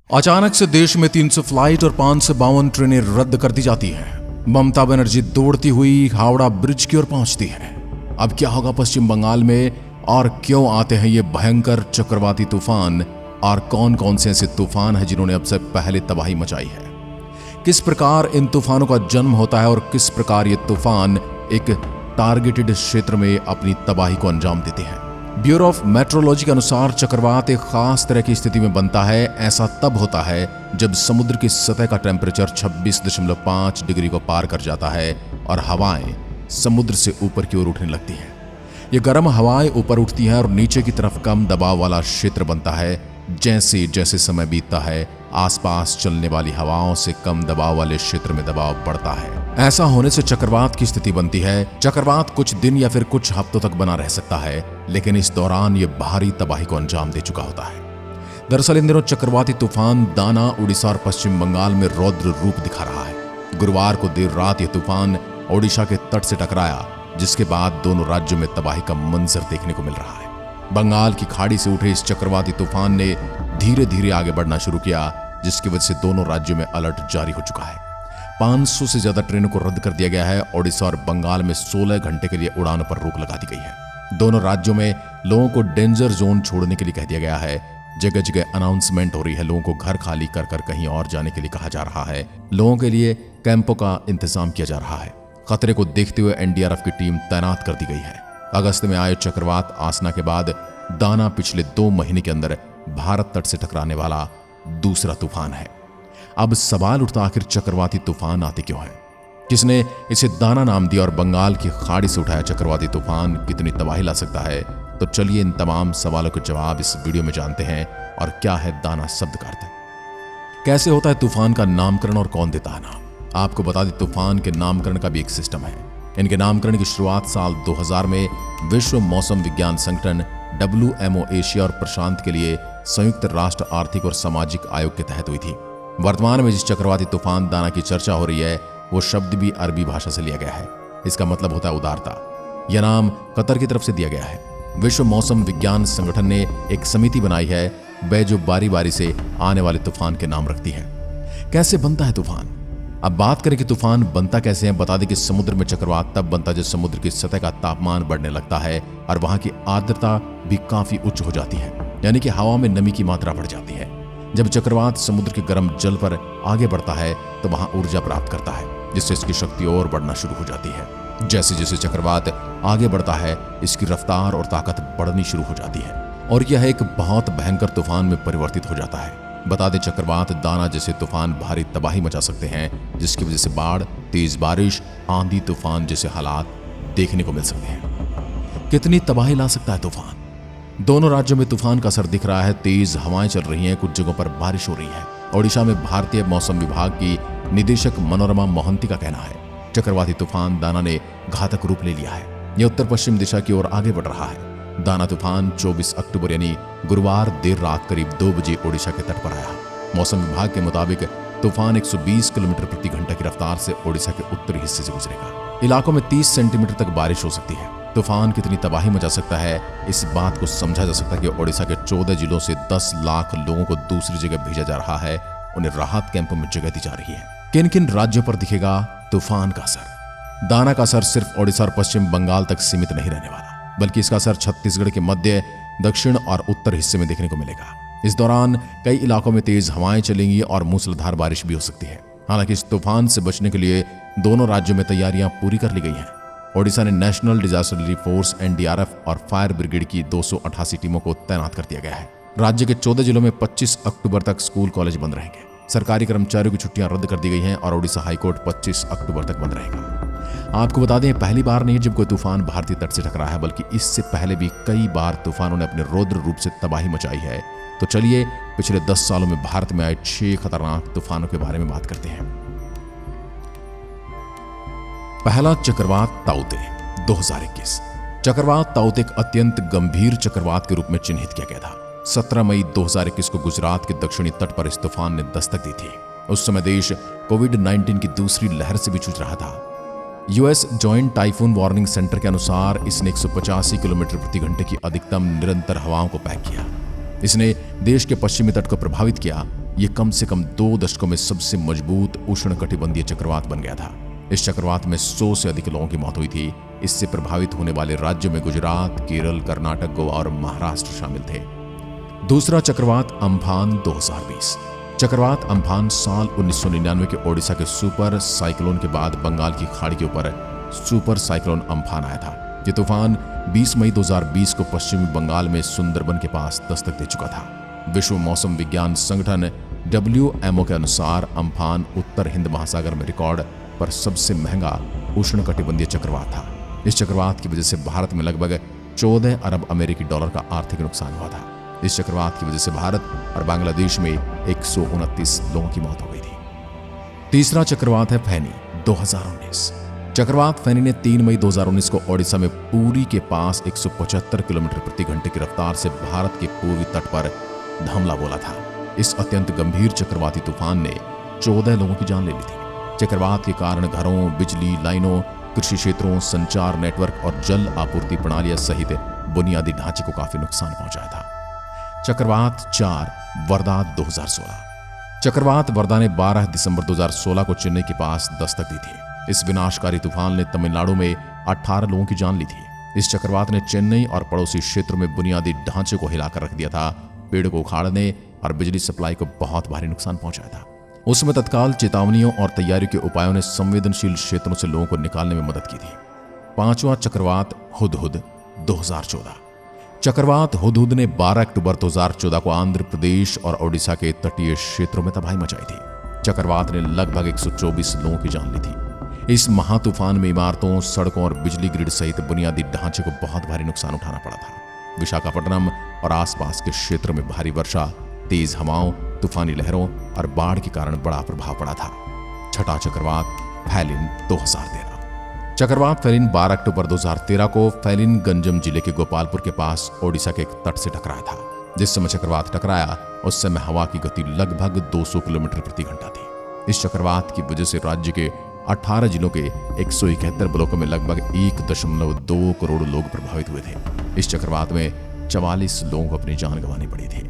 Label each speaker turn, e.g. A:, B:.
A: अचानक से देश में 300 फ्लाइट और 552 ट्रेनें रद्द कर दी जाती हैं। ममता बनर्जी दौड़ती हुई हावड़ा ब्रिज की ओर पहुंचती है। अब क्या होगा पश्चिम बंगाल में और क्यों आते हैं ये भयंकर चक्रवाती तूफान और कौन कौन से ऐसे तूफान हैं जिन्होंने अब से पहले तबाही मचाई है? किस प्रकार इन तूफानों का जन्म होता है और किस प्रकार ये तूफान एक टारगेटेड क्षेत्र में अपनी तबाही को अंजाम देते हैं? ब्यूरो ऑफ मेट्रोलॉजी के अनुसार चक्रवात एक खास तरह की स्थिति में बनता है। ऐसा तब होता है जब समुद्र की सतह का टेम्परेचर 26.5 डिग्री को पार कर जाता है और हवाएं समुद्र से ऊपर की ओर उठने लगती हैं। ये गर्म हवाएं ऊपर उठती हैं और नीचे की तरफ कम दबाव वाला क्षेत्र बनता है। जैसे जैसे समय बीतता है, आसपास चलने वाली हवाओं से कम दबाव वाले क्षेत्र में दबाव बढ़ता है। ऐसा होने से चक्रवात की स्थिति बनती है। चक्रवात कुछ दिन या फिर कुछ हफ्तों तक बना रह सकता है, लेकिन इस दौरान ये भारी तबाही को अंजाम दे चुका होता है। दरअसल इन दिनों चक्रवाती तूफान दाना उड़ीसा और पश्चिम बंगाल में रौद्र रूप दिखा रहा है। गुरुवार को देर रात ये तूफान ओडिशा के तट से टकराया, जिसके बाद दोनों राज्यों में तबाही का मंजर देखने को मिल रहा है। बंगाल की खाड़ी से उठे इस चक्रवाती तूफान ने धीरे धीरे आगे बढ़ना शुरू किया, जिसकी वजह से दोनों राज्यों में अलर्ट जारी हो चुका है। 500 से ज्यादा ट्रेनों को रद्द कर दिया गया है। ओडिशा और बंगाल में 16 घंटे के लिए उड़ानों पर रोक लगा दी गई है। दोनों राज्यों में लोगों को डेंजर जोन छोड़ने के लिए कह दिया गया है। जगह जगह अनाउंसमेंट हो रही है। लोगों को घर खाली कर कर कहीं और जाने के लिए कहा जा रहा है। लोगों के लिए कैंपों का इंतजाम किया जा रहा है। खतरे को देखते हुए एनडीआरएफ की टीम तैनात कर दी गई है। अगस्त में आए चक्रवात आसना के बाद दाना पिछले 2 महीने के अंदर भारत तट से टकराने वाला दूसरा तूफान है। अब सवाल उठता, आखिर चक्रवाती तूफान आते क्यों हैं? किसने इसे दाना नाम दिया और बंगाल की खाड़ी से उठाया चक्रवाती तूफान कितनी तबाही ला सकता है? तो चलिए इन तमाम सवालों के जवाब इस वीडियो में जानते हैं। और क्या है दाना शब्द का अर्थ? कैसे होता है तूफान का नामकरण और कौन देता है नाम? आपको बता दें, तूफान के नामकरण का भी एक सिस्टम है। इनके नामकरण की शुरुआत साल 2000 में विश्व मौसम विज्ञान संगठन WMO एशिया और प्रशांत के लिए संयुक्त राष्ट्र आर्थिक और सामाजिक आयोग के तहत हुई थी। वर्तमान में जिस चक्रवाती तूफान दाना की चर्चा हो रही है, वो शब्द भी अरबी भाषा से लिया गया है। इसका मतलब होता है उदारता। यह नाम कतर की तरफ से दिया गया है। विश्व मौसम विज्ञान संगठन ने एक समिति बनाई है, वह जो बारी बारी से आने वाले तूफान के नाम रखती है। कैसे बनता है तूफान? अब बात करें कि तूफान बनता कैसे है। बता दें कि समुद्र में चक्रवात तब बनता है जब समुद्र की सतह का तापमान बढ़ने लगता है और वहां की आर्द्रता भी काफी उच्च हो जाती है, यानी कि हवा में नमी की मात्रा बढ़ जाती है। जब चक्रवात समुद्र के गर्म जल पर आगे बढ़ता है तो वहां ऊर्जा प्राप्त करता है, जिससे इसकी शक्ति और बढ़ना शुरू हो जाती है। जैसे जैसे चक्रवात आगे बढ़ता है, इसकी रफ्तार और ताकत बढ़नी शुरू हो जाती है और यह एक बहुत भयंकर तूफान में परिवर्तित हो जाता है। बता दें, चक्रवात दाना जैसे तूफान भारी तबाही मचा सकते हैं, जिसकी वजह से बाढ़, तेज बारिश, आंधी तूफान जैसे हालात देखने को मिल सकते हैं। कितनी तबाही ला सकता है तूफान? दोनों राज्यों में तूफान का असर दिख रहा है। तेज हवाएं चल रही हैं, कुछ जगहों पर बारिश हो रही है। ओडिशा में भारतीय मौसम विभाग की निदेशक मनोरमा मोहंती का कहना है, चक्रवाती तूफान दाना ने घातक रूप ले लिया है। यह उत्तर पश्चिम दिशा की ओर आगे बढ़ रहा है। दाना तूफान 24 अक्टूबर यानी गुरुवार देर रात करीब 2 बजे ओडिशा के तट पर आया। मौसम विभाग के मुताबिक तूफान 120 किलोमीटर प्रति घंटा की रफ्तार से ओडिशा के उत्तरी हिस्से से गुजरेगा। इलाकों में 30 सेंटीमीटर तक बारिश हो सकती है। तूफान कितनी तबाही मचा सकता है, इस बात को समझा जा सकता है कि ओडिशा के 14 जिलों से 10 लाख लोगों को दूसरी जगह भेजा जा रहा है। उन्हें राहत कैंपों में जगह दी जा रही है। किन किन राज्यों पर दिखेगा तूफान का असर? दाना का असर सिर्फ ओडिशा और पश्चिम बंगाल तक सीमित नहीं रहने वाला, बल्कि इसका असर छत्तीसगढ़ के मध्य, दक्षिण और उत्तर हिस्से में देखने को मिलेगा। इस दौरान कई इलाकों में तेज हवाएं चलेंगी और मूसलाधार बारिश भी हो सकती है। हालांकि इस तूफान से बचने के लिए दोनों राज्यों में तैयारियां पूरी कर ली गई हैं। ओडिशा ने national disaster relief force NDRF और फायर ब्रिगेड की 288 टीमों को तैनात कर दिया गया है। राज्य के 14 जिलों में 25 अक्टूबर तक स्कूल कॉलेज बंद रहेंगे। सरकारी कर्मचारियों की छुट्टियां रद्द कर दी गई हैं और ओडिशा हाईकोर्ट 25 अक्टूबर तक बंद रहेगा। आपको बता दें, पहली बार नहीं जब कोई तूफान भारतीय तट से टकरा है, बल्कि इससे पहले भी कई बार तूफानों ने अपने रौद्र रूप से तबाही मचाई है। तो चलिए पिछले 10 सालों में भारत में आए 6 खतरनाक तूफानों के बारे में बात करते हैं। पहला चक्रवात ताउते 2021। चक्रवात ताउते एक अत्यंत गंभीर चक्रवात के रूप में चिन्हित किया गया था। 17 मई 2021 को गुजरात के दक्षिणी तट पर इस तूफान ने दस्तक दी थी। उस समय देश कोविड-19 की दूसरी लहर से भी जूझ रहा था। US joint typhoon warning centre के अनुसार इसने 185 किलोमीटर प्रति घंटे की अधिकतम निरंतर हवाओं को पैक किया। इसने देश के पश्चिमी तट को प्रभावित किया। ये कम से कम 2 दशकों में सबसे मजबूत उष्णकटिबंधीय चक्रवात बन गया था। इस चक्रवात में 100 से अधिक लोगों की मौत हुई थी। इससे प्रभावित होने वाले राज्यों में गुजरात, केरल, कर्नाटक, गोवा और महाराष्ट्र शामिल थे। दूसरा चक्रवात अम्फान 2020। चक्रवात अम्फान साल 1999 के ओडिशा के सुपर साइक्लोन के बाद बंगाल की खाड़ी के ऊपर सुपर साइक्लोन अम्फान आया था। ये तूफान 20 मई 2020 को पश्चिमी बंगाल में सुंदरबन के पास दस्तक दे चुका था। विश्व मौसम विज्ञान संगठन WMO के अनुसार अम्फान उत्तर हिंद महासागर में रिकॉर्ड पर सबसे महंगा उष्णकटिबंधीय चक्रवात था। इस चक्रवात की वजह से भारत में लगभग 14 अरब अमेरिकी डॉलर का आर्थिक नुकसान हुआ था। इस चक्रवात की वजह से भारत और बांग्लादेश में 129 लोगों की मौत हो गई थी। तीसरा चक्रवात है फैनी 2019। चक्रवात फैनी ने 3 मई 2019 को ओडिशा में पुरी के पास 175 किलोमीटर प्रति घंटे की रफ्तार से भारत के पूर्वी तट पर हमला बोला था। इस अत्यंत गंभीर चक्रवाती तूफान ने 14 लोगों की जान ले ली थी। चक्रवात के कारण घरों, बिजली लाइनों, कृषि क्षेत्रों, संचार नेटवर्क और जल आपूर्ति प्रणालियां सहित बुनियादी ढांचे को काफी नुकसान पहुंचाया था। चक्रवात 4 वर्दा 2016। चक्रवात वर्दा ने 12 दिसंबर 2016 को चेन्नई के पास दस्तक दी थी। इस विनाशकारी तूफान ने तमिलनाडु में 18 लोगों की जान ली थी। इस चक्रवात ने चेन्नई और पड़ोसी क्षेत्रों में बुनियादी ढांचे को हिलाकर रख दिया था, पेड़ को उखाड़ने और बिजली सप्लाई को बहुत भारी नुकसान पहुंचाया था। उसमें तत्काल चेतावनियों और तैयारी के उपायों ने संवेदनशील क्षेत्रों से लोगों को निकालने में मदद की थी। पांचवा चक्रवात हुदहुद 2014। चक्रवात हुदहुद ने 12 अक्टूबर 2014 को आंध्र प्रदेश और ओडिशा के तटीय क्षेत्रों में तबाही मचाई थी। चक्रवात ने लगभग 124 लोगों की जान ली थी। इस महातूफान में इमारतों, सड़कों और बिजली ग्रिड सहित बुनियादी ढांचे को बहुत भारी नुकसान उठाना पड़ा था। विशाखापट्टनम और आसपास के क्षेत्र में भारी वर्षा, तेज हवाओं, तूफानी लहरों और बाढ़ के कारण बड़ा प्रभाव पड़ा था। छठा चक्रवात फैलिन 2013। चक्रवात फैलिन 12 अक्टूबर 2013 को फैलिन गंजम जिले के गोपालपुर के पास ओडिशा के एक तट से टकराया था। जिस समय चक्रवात टकराया उस समय हवा की गति लगभग 200 किलोमीटर प्रति घंटा थी। इस चक्रवात की वजह से राज्य के 18 जिलों के 171 ब्लॉकों में लगभग 1.2 करोड़ लोग प्रभावित हुए थे। इस चक्रवात में 44 लोगों को अपनी जान गंवानी पड़ी थी।